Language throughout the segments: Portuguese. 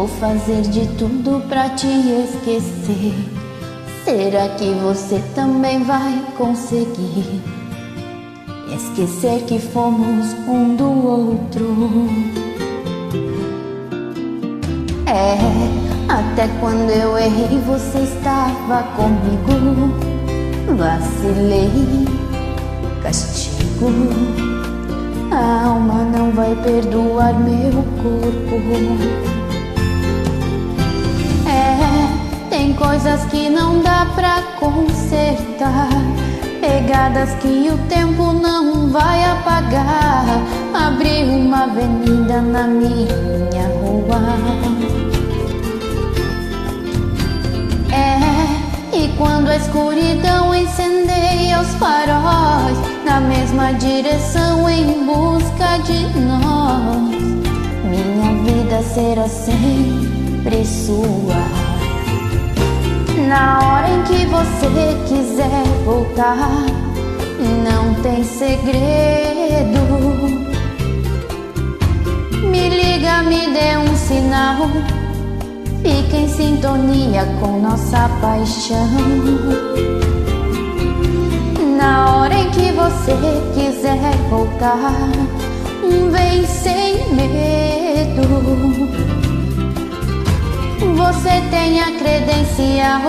Vou fazer de tudo pra te esquecer. Será que você também vai conseguir esquecer que fomos um do outro? Até quando eu errei você estava comigo. Vacilei, castigo. A alma não vai perdoar meu corpo. Tem coisas que não dá pra consertar, pegadas que o tempo não vai apagar. Abri uma avenida na minha rua. E quando a escuridão incendeia os faróis, na mesma direção em busca de nós, minha vida será sempre sua. Na hora em que você quiser voltar, não tem segredo. Me liga, me dê um sinal. Fique em sintonia com nossa paixão. Na hora em que você quiser voltar, vem sem medo. Você tem a credencial,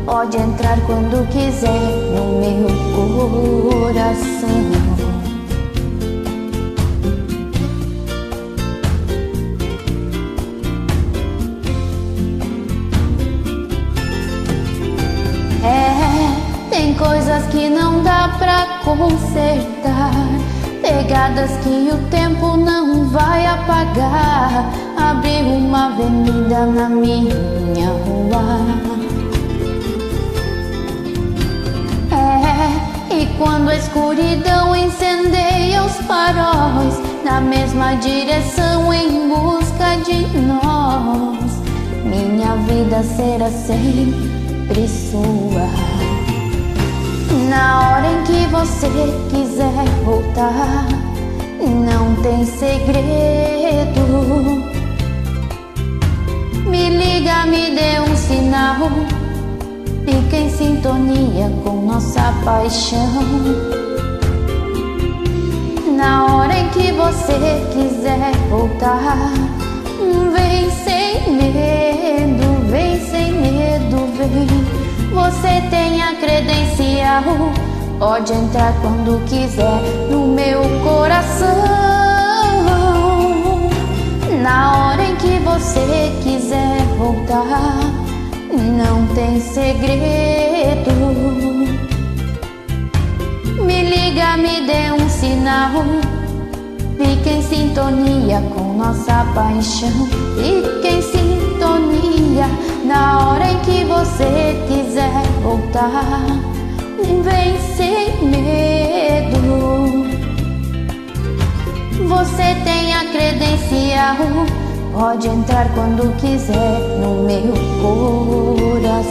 pode entrar quando quiser no meu coração. Tem coisas que não dá pra consertar, pegadas que o tempo não vai apagar. Abri uma avenida na minha rua. E quando a escuridão incendeia os faróis, na mesma direção em busca de nós, minha vida será sempre sua. Na hora em que você quiser voltar, não tem segredo. Me liga, me dê um sinal. Fica em sintonia com nossa paixão. Na hora em que você quiser voltar, vem sem medo, vem sem medo, vem. Você tem a credencial, pode entrar quando quiser no meu coração. Na hora em que você quiser voltar, não tem segredo. Me liga, me dê um sinal. Fique em sintonia com nossa paixão. Fique em sintonia. Na hora em que você quiser voltar, vem sem medo. Você tem a credencial, pode entrar quando quiser no meu coração.